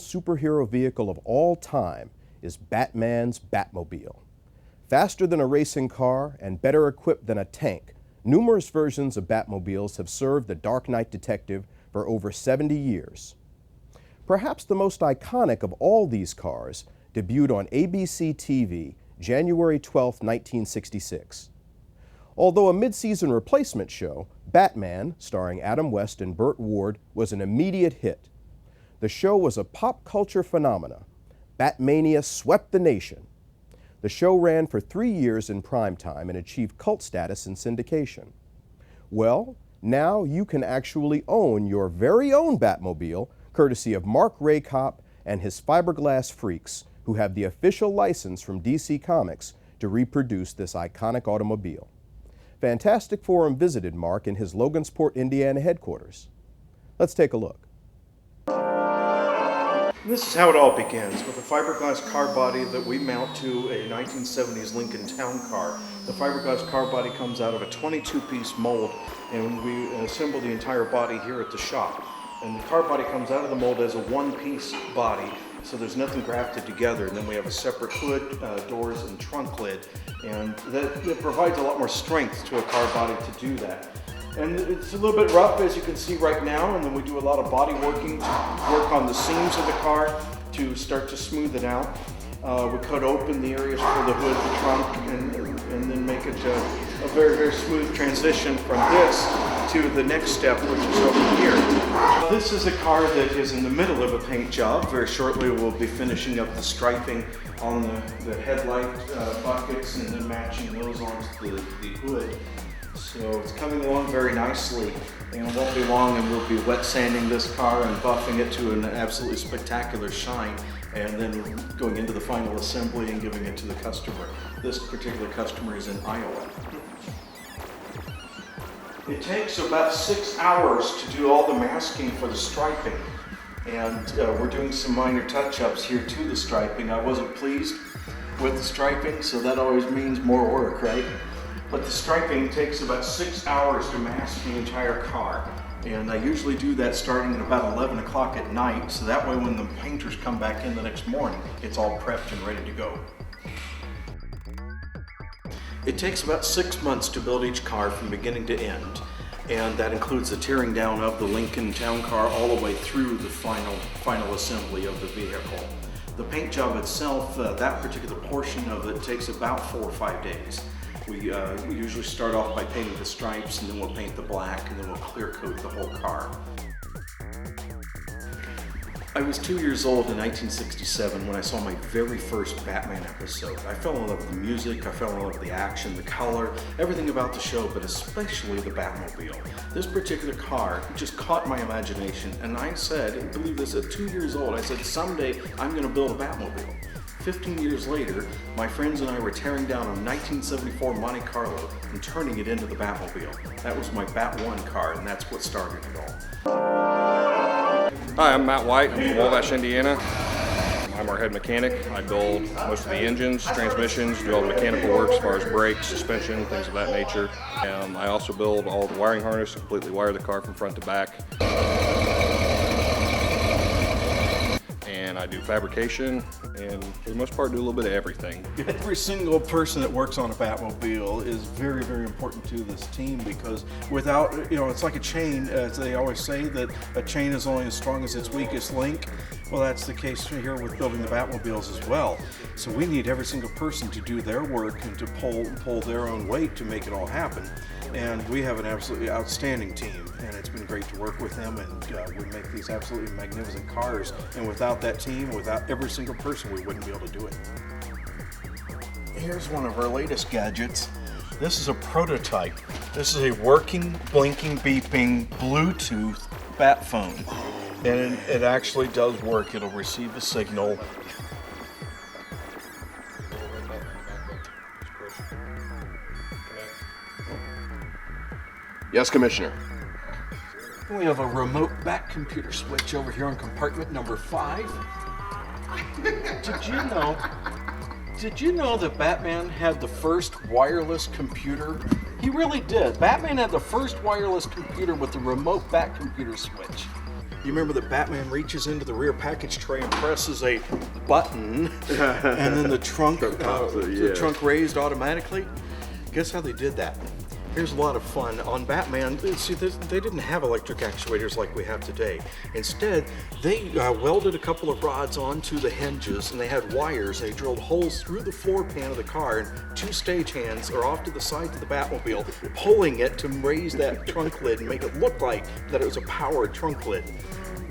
superhero vehicle of all time is Batman's Batmobile. Faster than a racing car and better equipped than a tank, numerous versions of Batmobiles have served the Dark Knight detective for over 70 years. Perhaps the most iconic of all these cars debuted on ABC TV January 12, 1966. Although a mid-season replacement show, Batman, starring Adam West and Burt Ward, was an immediate hit. The show was a pop culture phenomena. Batmania swept the nation. The show ran for 3 years in primetime and achieved cult status in syndication. Well, now you can actually own your very own Batmobile, courtesy of Mark Raycop and his Fiberglass freaks, who have the official license from DC Comics to reproduce this iconic automobile. Fantastic Forum visited Mark in his Logansport, Indiana headquarters. Let's take a look. This is how it all begins, with a fiberglass car body that we mount to a 1970s Lincoln Town Car. The fiberglass car body comes out of a 22-piece mold, and we assemble the entire body here at the shop. And the car body comes out of the mold as a one-piece body, so there's nothing grafted together. And then we have a separate hood, doors, and trunk lid, and that provides a lot more strength to a car body to do that. And it's a little bit rough, as you can see right now, and then we do a lot of body working to work on the seams of the car to start to smooth it out. We cut open the areas for the hood, the trunk, and then make it a very, very smooth transition from this to the next step, which is over here. This is a car that is in the middle of a paint job. Very shortly we'll be finishing up the striping on the headlight buckets and then matching those onto the hood. So it's coming along very nicely, and it won't be long and we'll be wet sanding this car and buffing it to an absolutely spectacular shine, and then going into the final assembly and giving it to the customer. This particular customer is in Iowa. It takes about 6 hours to do all the masking for the striping, and we're doing some minor touch-ups here to the striping. I wasn't pleased with the striping, so that always means more work, right? But the striping takes about 6 hours to mask the entire car. And I usually do that starting at about 11 o'clock at night, so that way when the painters come back in the next morning, it's all prepped and ready to go. It takes about 6 months to build each car from beginning to end, and that includes the tearing down of the Lincoln Town Car all the way through the final assembly of the vehicle. The paint job itself, that particular portion of it takes about 4 or 5 days. We usually start off by painting the stripes, and then we'll paint the black, and then we'll clear coat the whole car. I was 2 years old in 1967 when I saw my very first Batman episode. I fell in love with the music, I fell in love with the action, the color, everything about the show, but especially the Batmobile. This particular car just caught my imagination, and I said, and believe this, at 2 years old, I said, someday I'm going to build a Batmobile. 15 years later, my friends and I were tearing down a 1974 Monte Carlo and turning it into the Batmobile. That was my Bat 1 car, and that's what started it all. Hi, I'm Matt White. I'm from Wabash, Indiana. I'm our head mechanic. I build most of the engines, transmissions, do all the mechanical work as far as brakes, suspension, things of that nature. I also build all the wiring harness, completely wire the car from front to back. And I do fabrication, and for the most part do a little bit of everything. Every single person that works on a Batmobile is very, very important to this team, because without, it's like a chain. As they always say, that a chain is only as strong as its weakest link. Well, that's the case here with building the Batmobiles as well. So we need every single person to do their work and to pull their own weight to make it all happen. And we have an absolutely outstanding team, and it's been great to work with them, and we make these absolutely magnificent cars. And without that team, without every single person, we wouldn't be able to do it. Here's one of our latest gadgets. This is a prototype. This is a working, blinking, beeping Bluetooth bat phone. And it actually does work. It'll receive a signal. Yes, Commissioner. We have a remote back computer switch over here on compartment number 5. Did you know that Batman had the first wireless computer? He really did. Batman had the first wireless computer with the remote back computer switch. You remember that Batman reaches into the rear package tray and presses a button, and then the trunk raised automatically? Guess how they did that? Here's a lot of fun. On Batman, see, they didn't have electric actuators like we have today. Instead, they welded a couple of rods onto the hinges, and they had wires. They drilled holes through the floor pan of the car, and 2 stagehands are off to the sides of the Batmobile, pulling it to raise that trunk lid and make it look like that it was a powered trunk lid.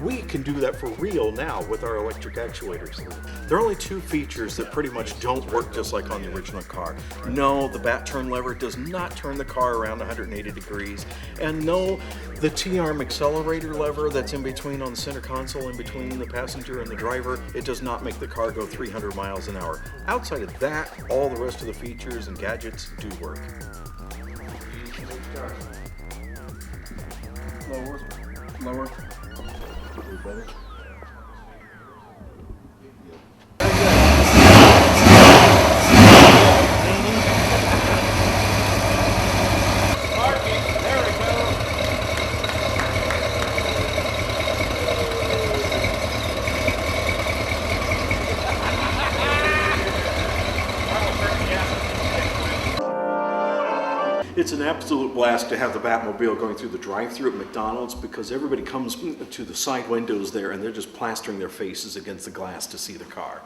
We can do that for real now with our electric actuators. There are only 2 features that pretty much don't work just like on the original car. No, the bat turn lever does not turn the car around 180 degrees. And no, the T-arm accelerator lever that's in between on the center console, in between the passenger and the driver, it does not make the car go 300 miles an hour. Outside of that, all the rest of the features and gadgets do work. Lower. It's an absolute blast to have the Batmobile going through the drive-thru at McDonald's because everybody comes to the side windows there and they're just plastering their faces against the glass to see the car.